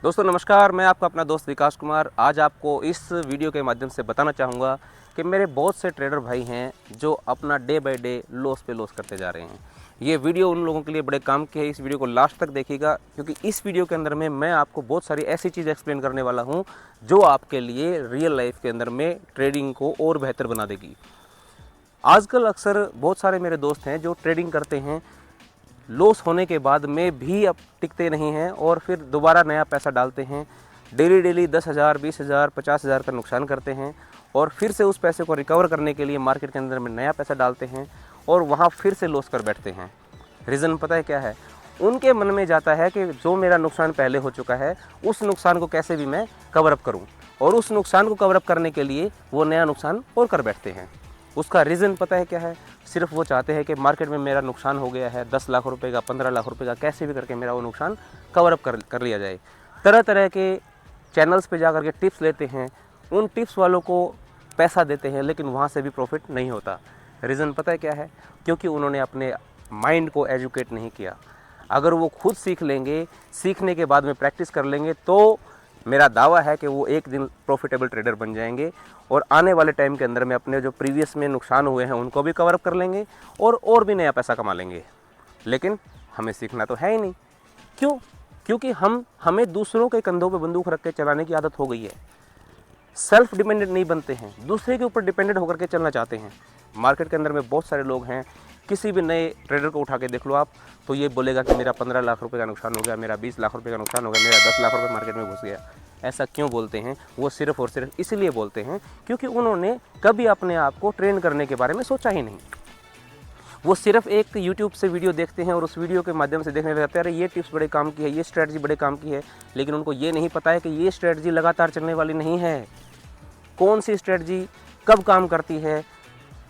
दोस्तों नमस्कार, मैं आपका अपना दोस्त विकास कुमार आज आपको इस वीडियो के माध्यम से बताना चाहूँगा कि मेरे बहुत से ट्रेडर भाई हैं जो अपना डे बाय डे लॉस पे लॉस करते जा रहे हैं। ये वीडियो उन लोगों के लिए बड़े काम की है। इस वीडियो को लास्ट तक देखिएगा, क्योंकि इस वीडियो के अंदर में मैं आपको बहुत सारी ऐसी चीज़ एक्सप्लेन करने वाला हूँ जो आपके लिए रियल लाइफ के अंदर में ट्रेडिंग को और बेहतर बना देगी। आजकल अक्सर बहुत सारे मेरे दोस्त हैं जो ट्रेडिंग करते हैं, लॉस होने के बाद में भी अब टिकते नहीं हैं और फिर दोबारा नया पैसा डालते हैं। डेली 10,000, 20,000, 50,000 का नुकसान करते हैं और फिर से उस पैसे को रिकवर करने के लिए मार्केट के अंदर में नया पैसा डालते हैं और वहाँ फिर से लॉस कर बैठते हैं। रीज़न पता है क्या है? उनके मन में जाता है कि जो मेरा नुकसान पहले हो चुका है उस नुकसान को कैसे भी मैं कवर अप करूँ, और उस नुकसान को कवर अप करने के लिए वो नया नुकसान और कर बैठते हैं। उसका रीज़न पता है क्या है? सिर्फ वो चाहते हैं कि मार्केट में मेरा नुकसान हो गया है 10 लाख रुपए का, 15 लाख रुपए का, कैसे भी करके मेरा वो नुकसान कवर अप कर लिया जाए। तरह तरह के चैनल्स पे जा कर के टिप्स लेते हैं, उन टिप्स वालों को पैसा देते हैं, लेकिन वहाँ से भी प्रॉफिट नहीं होता। रीज़न पता है क्या है? क्योंकि उन्होंने अपने माइंड को एजुकेट नहीं किया। अगर वो खुद सीख लेंगे, सीखने के बाद में प्रैक्टिस कर लेंगे, तो मेरा दावा है कि वो एक दिन प्रॉफिटेबल ट्रेडर बन जाएंगे और आने वाले टाइम के अंदर में अपने जो प्रीवियस में नुकसान हुए हैं उनको भी कवर अप कर लेंगे और भी नया पैसा कमा लेंगे। लेकिन हमें सीखना तो है ही नहीं। क्यों? क्योंकि हमें दूसरों के कंधों पे बंदूक रख के चलाने की आदत हो गई है। सेल्फ डिपेंडेंट नहीं बनते हैं, दूसरे के ऊपर डिपेंडेंट होकर के चलना चाहते हैं। मार्केट के अंदर में बहुत सारे लोग हैं, किसी भी नए ट्रेडर को उठा के देख लो आप, तो ये बोलेगा कि मेरा 15 लाख रुपए का नुकसान हो गया, मेरा 20 लाख रुपए का नुकसान हो गया, मेरा 10 लाख रुपए मार्केट में घुस गया। ऐसा क्यों बोलते हैं? वो सिर्फ और सिर्फ इसलिए बोलते हैं क्योंकि उन्होंने कभी अपने आप को ट्रेन करने के बारे में सोचा ही नहीं। वो सिर्फ एक यूट्यूब से वीडियो देखते हैं और उस वीडियो के माध्यम से देखने लगते हैं, अरे ये टिप्स बड़े काम की है, ये स्ट्रेटजी बड़े काम की है, लेकिन उनको ये नहीं पता है कि ये स्ट्रेटजी लगातार चलने वाली नहीं है। कौन सी स्ट्रेटजी कब काम करती है,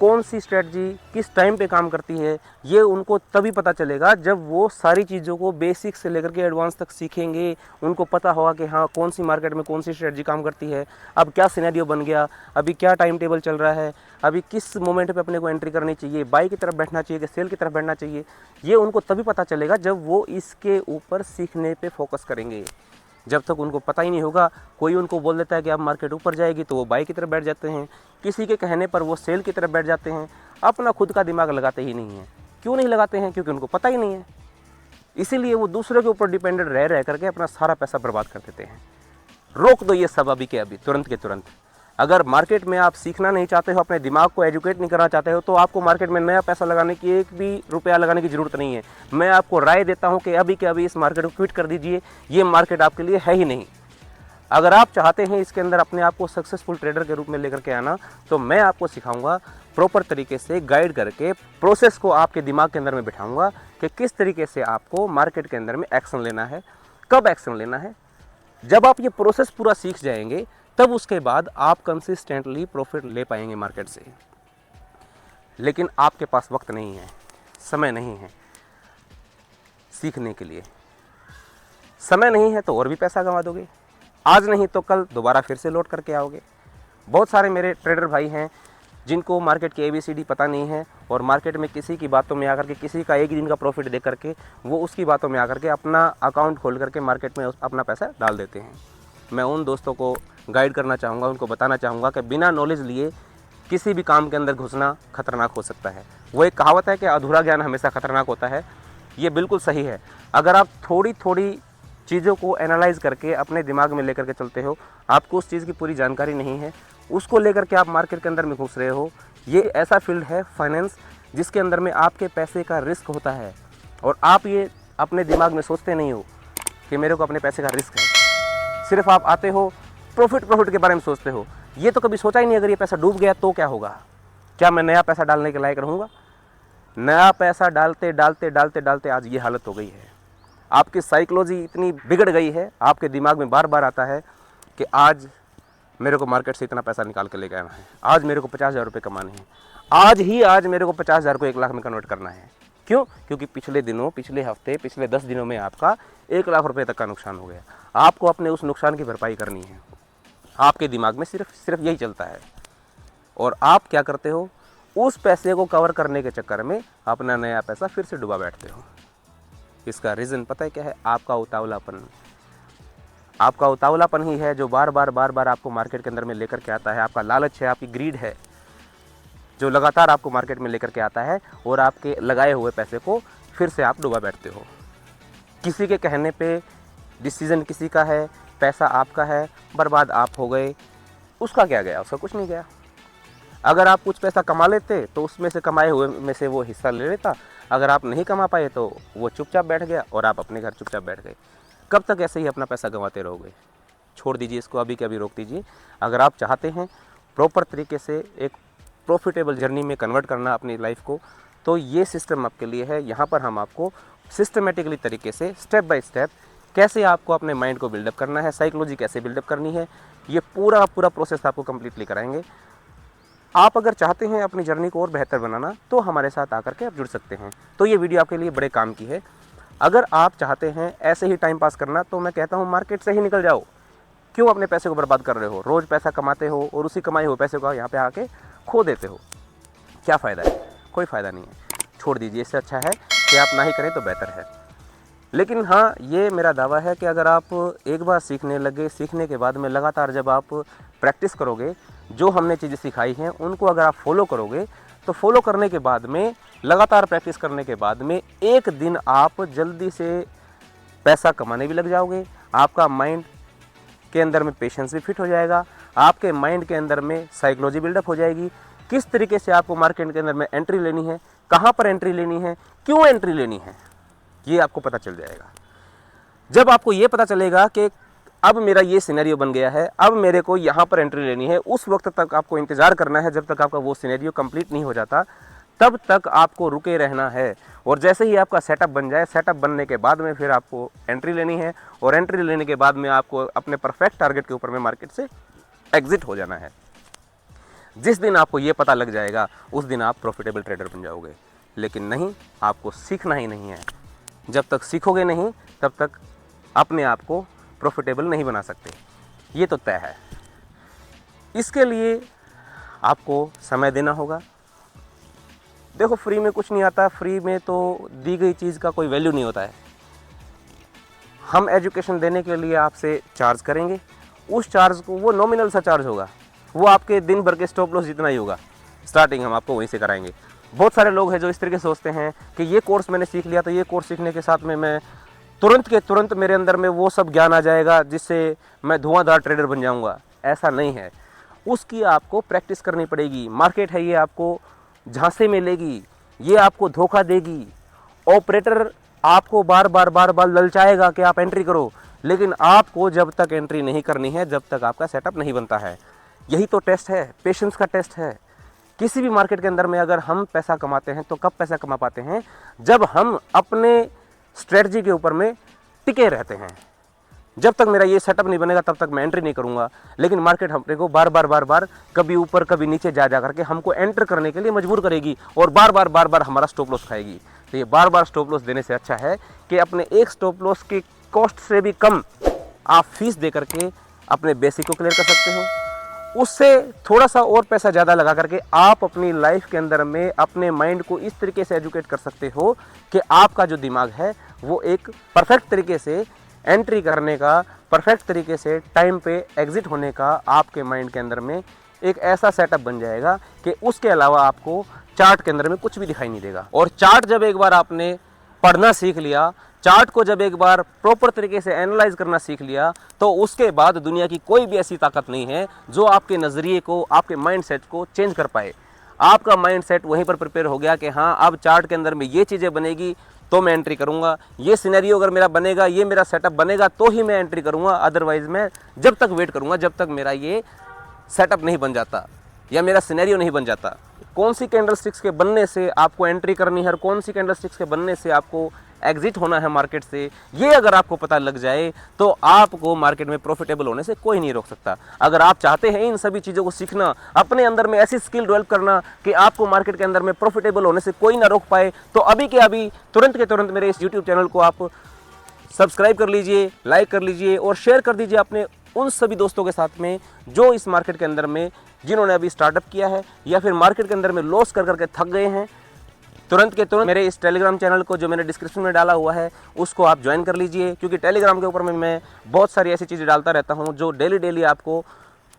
कौन सी स्ट्रेटजी किस टाइम पे काम करती है, ये उनको तभी पता चलेगा जब वो सारी चीज़ों को बेसिक से लेकर के एडवांस तक सीखेंगे। उनको पता होगा कि हाँ, कौन सी मार्केट में कौन सी स्ट्रेटजी काम करती है, अब क्या सिनेरियो बन गया, अभी क्या टाइम टेबल चल रहा है, अभी किस मोमेंट पे अपने को एंट्री करनी चाहिए, बाई की तरफ बैठना चाहिए कि सेल की तरफ बैठना चाहिए। ये उनको तभी पता चलेगा जब वो इसके ऊपर सीखने पर फोकस करेंगे। जब तक उनको पता ही नहीं होगा, कोई उनको बोल देता है कि अब मार्केट ऊपर जाएगी तो वो बाई की तरफ बैठ जाते हैं, किसी के कहने पर वो सेल की तरफ बैठ जाते हैं, अपना खुद का दिमाग लगाते ही नहीं हैं। क्यों नहीं लगाते हैं? क्योंकि उनको पता ही नहीं है। इसीलिए वो दूसरों के ऊपर डिपेंडेंट रह करके अपना सारा पैसा बर्बाद कर देते हैं। रोक दो ये सब अभी के अभी, तुरंत के तुरंत। अगर मार्केट में आप सीखना नहीं चाहते हो, अपने दिमाग को एजुकेट नहीं करना चाहते हो, तो आपको मार्केट में नया पैसा लगाने की, एक भी रुपया लगाने की ज़रूरत नहीं है। मैं आपको राय देता हूं कि अभी के अभी इस मार्केट को क्विट कर दीजिए। ये मार्केट आपके लिए है ही नहीं। अगर आप चाहते हैं इसके अंदर अपने आप को सक्सेसफुल ट्रेडर के रूप में लेकर के आना, तो मैं आपको सिखाऊंगा प्रॉपर तरीके से, गाइड करके प्रोसेस को आपके दिमाग के अंदर में बिठाऊंगा कि किस तरीके से आपको मार्केट के अंदर में एक्शन लेना है, कब एक्शन लेना है। जब आप ये प्रोसेस पूरा सीख जाएंगे, तब उसके बाद आप कंसिस्टेंटली प्रॉफिट ले पाएंगे मार्केट से। लेकिन आपके पास वक्त नहीं है, समय नहीं है सीखने के लिए। समय नहीं है तो और भी पैसा गंवा दोगे, आज नहीं तो कल दोबारा फिर से लौट करके आओगे। बहुत सारे मेरे ट्रेडर भाई हैं जिनको मार्केट की ABCD पता नहीं है और मार्केट में किसी की बातों में आकर के, किसी का एक दिन का प्रॉफिट दे करके, वो उसकी बातों में आकर के अपना अकाउंट खोल करके मार्केट में अपना पैसा डाल देते हैं। मैं उन दोस्तों को गाइड करना चाहूँगा, उनको बताना चाहूँगा कि बिना नॉलेज लिए किसी भी काम के अंदर घुसना खतरनाक हो सकता है। वो एक कहावत है कि अधूरा ज्ञान हमेशा खतरनाक होता है। ये बिल्कुल सही है। अगर आप थोड़ी थोड़ी चीज़ों को एनालाइज करके अपने दिमाग में लेकर के चलते हो, आपको उस चीज़ की पूरी जानकारी नहीं है, उसको लेकर के आप मार्केट के अंदर में घुस रहे हो। ये ऐसा फील्ड है फाइनेंस जिसके अंदर में आपके पैसे का रिस्क होता है, और आप ये अपने दिमाग में सोचते नहीं हो कि मेरे को अपने पैसे का रिस्क है। सिर्फ आप आते हो, प्रॉफिट के बारे में सोचते हो। ये तो कभी सोचा ही नहीं, अगर ये पैसा डूब गया तो क्या होगा, क्या मैं नया पैसा डालने के लायक रहूँगा? नया पैसा डालते डालते डालते डालते आज ये हालत हो गई है। आपकी साइकोलॉजी इतनी बिगड़ गई है, आपके दिमाग में बार बार आता है कि आज मेरे को मार्केट से इतना पैसा निकाल के लेके आना है, आज मेरे को 50,000 रुपये कमाने हैं, आज मेरे को 50,000 को 1 लाख में कन्वर्ट करना है। क्यों? क्योंकि पिछले दिनों, पिछले हफ्ते, पिछले 10 दिनों में आपका 1 लाख रुपये तक का नुकसान हो गया। आपको अपने उस नुकसान की भरपाई करनी है। आपके दिमाग में सिर्फ यही चलता है, और आप क्या करते हो? उस पैसे को कवर करने के चक्कर में अपना नया पैसा फिर से डुबा बैठते हो। इसका रीज़न पता है क्या है? आपका उतावलापन। आपका उतावलापन ही है जो बार बार आपको मार्केट के अंदर में लेकर के आता है। आपका लालच है, आपकी ग्रीड है जो लगातार आपको मार्केट में लेकर के आता है और आपके लगाए हुए पैसे को फिर से आप डुबा बैठते हो। किसी के कहने पे डिसीजन किसी का है, पैसा आपका है, बर्बाद आप हो गए, उसका क्या गया? उसका कुछ नहीं गया। अगर आप कुछ पैसा कमा लेते तो उसमें से कमाए हुए में से वो हिस्सा ले लेता। अगर आप नहीं कमा पाए तो वो चुपचाप बैठ गया और आप अपने घर चुपचाप बैठ गए। कब तक ऐसे ही अपना पैसा गंवाते रहोगे? छोड़ दीजिए इसको, अभी के अभी रोक दीजिए। अगर आप चाहते हैं प्रॉपर तरीके से एक प्रॉफिटेबल जर्नी में कन्वर्ट करना अपनी लाइफ को, तो ये सिस्टम आपके लिए है। यहाँ पर हम आपको सिस्टमेटिकली तरीके से स्टेप बाय स्टेप कैसे आपको अपने माइंड को बिल्डअप करना है, साइकोलॉजी कैसे बिल्डअप करनी है, ये पूरा प्रोसेस आपको कंप्लीटली कराएंगे। आप अगर चाहते हैं अपनी जर्नी को और बेहतर बनाना तो हमारे साथ आकर के आप जुड़ सकते हैं। तो ये वीडियो आपके लिए बड़े काम की है। अगर आप चाहते हैं ऐसे ही टाइम पास करना तो मैं कहता हूँ मार्केट से ही निकल जाओ। क्यों अपने पैसे को बर्बाद कर रहे हो? रोज़ पैसा कमाते हो और उसी कमाए हुए पैसे को यहाँ पे आके खो देते हो। क्या फ़ायदा है? कोई फ़ायदा नहीं है। छोड़ दीजिए, इससे अच्छा है कि आप ना ही करें तो बेहतर है। लेकिन हाँ, ये मेरा दावा है कि अगर आप एक बार सीखने लगे, सीखने के बाद में लगातार जब आप प्रैक्टिस करोगे, जो हमने चीज़ें सिखाई हैं उनको अगर आप फॉलो करोगे, तो फॉलो करने के बाद में, लगातार प्रैक्टिस करने के बाद में एक दिन आप जल्दी से पैसा कमाने भी लग जाओगे। आपका माइंड के अंदर में पेशेंस भी फिट हो जाएगा। आपके माइंड के अंदर में साइकोलॉजी बिल्डअप हो जाएगी। किस तरीके से आपको मार्केट के अंदर में एंट्री लेनी है, कहाँ पर एंट्री लेनी है, क्यों एंट्री लेनी है, ये आपको पता चल जाएगा। जब आपको ये पता चलेगा कि अब मेरा ये सिनेरियो बन गया है, अब मेरे को यहाँ पर एंट्री लेनी है, उस वक्त तक आपको इंतज़ार करना है जब तक आपका वो सिनेरियो कंप्लीट नहीं हो जाता, तब तक आपको रुके रहना है। और जैसे ही आपका सेटअप बन जाए, सेटअप बनने के बाद में फिर आपको एंट्री लेनी है और एंट्री लेने के बाद में आपको अपने परफेक्ट टारगेट के ऊपर में मार्केट से एग्जिट हो जाना है। जिस दिन आपको ये पता लग जाएगा उस दिन आप प्रॉफिटेबल ट्रेडर बन जाओगे। लेकिन नहीं, आपको सीखना ही नहीं है। जब तक सीखोगे नहीं तब तक अपने आप को प्रॉफिटेबल नहीं बना सकते, ये तो तय है। इसके लिए आपको समय देना होगा। देखो, फ्री में कुछ नहीं आता। फ्री में तो दी गई चीज़ का कोई वैल्यू नहीं होता है। हम एजुकेशन देने के लिए आपसे चार्ज करेंगे, उस चार्ज को, वो नॉमिनल सा चार्ज होगा, वो आपके दिन भर के स्टॉप लॉस जितना ही होगा। स्टार्टिंग हम आपको वहीं से कराएंगे। बहुत सारे लोग हैं जो इस तरीके से सोचते हैं कि ये कोर्स मैंने सीख लिया तो ये कोर्स सीखने के साथ में मैं तुरंत के तुरंत मेरे अंदर में वो सब ज्ञान आ जाएगा जिससे मैं धुआंधार ट्रेडर बन जाऊंगा। ऐसा नहीं है। उसकी आपको प्रैक्टिस करनी पड़ेगी। मार्केट है, ये आपको झांसे में लेगी, ये आपको धोखा देगी। ऑपरेटर आपको बार बार ललचाएगा कि आप एंट्री करो, लेकिन आपको जब तक एंट्री नहीं करनी है, जब तक आपका सेटअप नहीं बनता है। यही तो टेस्ट है, पेशेंस का टेस्ट है। किसी भी मार्केट के अंदर में अगर हम पैसा कमाते हैं तो कब पैसा कमा पाते हैं? जब हम अपने स्ट्रेटजी के ऊपर में टिके रहते हैं। जब तक मेरा ये सेटअप नहीं बनेगा तब तक मैं एंट्री नहीं करूंगा। लेकिन मार्केट हमने को बार बार कभी ऊपर कभी नीचे जा करके हमको एंटर करने के लिए मजबूर करेगी और बार बार हमारा स्टॉप लॉस खाएगी। तो ये बार स्टॉप लॉस देने से अच्छा है कि अपने एक स्टॉप लॉस की कॉस्ट से भी कम आप फीस दे करके अपने बेसिक को क्लियर कर सकते हो। उससे थोड़ा सा और पैसा ज़्यादा लगा करके आप अपनी लाइफ के अंदर में अपने माइंड को इस तरीके से एजुकेट कर सकते हो कि आपका जो दिमाग है वो एक परफेक्ट तरीके से एंट्री करने का, परफेक्ट तरीके से टाइम पे एग्जिट होने का आपके माइंड के अंदर में एक ऐसा सेटअप बन जाएगा कि उसके अलावा आपको चार्ट के अंदर में कुछ भी दिखाई नहीं देगा। और चार्ट जब एक बार आपने पढ़ना सीख लिया, चार्ट को जब एक बार प्रॉपर तरीके से एनालाइज करना सीख लिया, तो उसके बाद दुनिया की कोई भी ऐसी ताकत नहीं है जो आपके नज़रिए को, आपके माइंडसेट को चेंज कर पाए। आपका माइंडसेट वहीं पर प्रिपेयर हो गया कि हाँ, अब चार्ट के अंदर में ये चीज़ें बनेगी तो मैं एंट्री करूँगा, ये सिनेरियो अगर मेरा बनेगा, ये मेरा सेटअप बनेगा तो ही मैं एंट्री करूँगा। अदरवाइज़ मैं जब तक वेट करूँगा जब तक मेरा ये सेटअप नहीं बन जाता या मेरा सिनेरियो नहीं बन जाता। कौन सी कैंडलस्टिक्स के बनने से आपको एंट्री करनी है और कौन सी कैंडलस्टिक्स के बनने से आपको एग्जिट होना है मार्केट से, ये अगर आपको पता लग जाए तो आपको मार्केट में प्रॉफिटेबल होने से कोई नहीं रोक सकता। अगर आप चाहते हैं इन सभी चीज़ों को सीखना, अपने अंदर में ऐसी स्किल डेवलप करना कि आपको मार्केट के अंदर में प्रॉफिटेबल होने से कोई ना रोक पाए, तो अभी के अभी तुरंत के तुरंत मेरे इस यूट्यूब चैनल को आप सब्सक्राइब कर लीजिए, लाइक कर लीजिए और शेयर कर दीजिए अपने उन सभी दोस्तों के साथ में जो इस मार्केट के अंदर में, जिन्होंने अभी स्टार्टअप किया है या फिर मार्केट के अंदर में लॉस कर करके थक गए हैं। तुरंत के तुरंत मेरे इस टेलीग्राम चैनल को जो मैंने डिस्क्रिप्शन में डाला हुआ है उसको आप ज्वाइन कर लीजिए, क्योंकि टेलीग्राम के ऊपर में मैं बहुत सारी ऐसी चीज़ें डालता रहता हूँ जो डेली आपको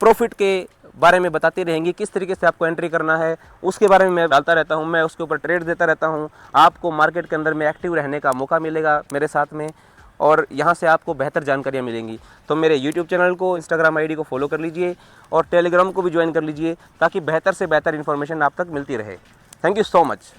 प्रॉफिट के बारे में बताती रहेंगी, किस तरीके से आपको एंट्री करना है उसके बारे में मैं डालता रहता हूँ। मैं उसके ऊपर ट्रेड देता रहता हूँ। आपको मार्केट के अंदर में एक्टिव रहने का मौका मिलेगा मेरे साथ में, और यहाँ से आपको बेहतर जानकारियाँ मिलेंगी। तो मेरे यूट्यूब चैनल को, इंस्टाग्राम आईडी को फॉलो कर लीजिए और टेलीग्राम को भी ज्वाइन कर लीजिए, ताकि बेहतर से बेहतर इन्फॉर्मेशन आप तक मिलती रहे। Thank you so much.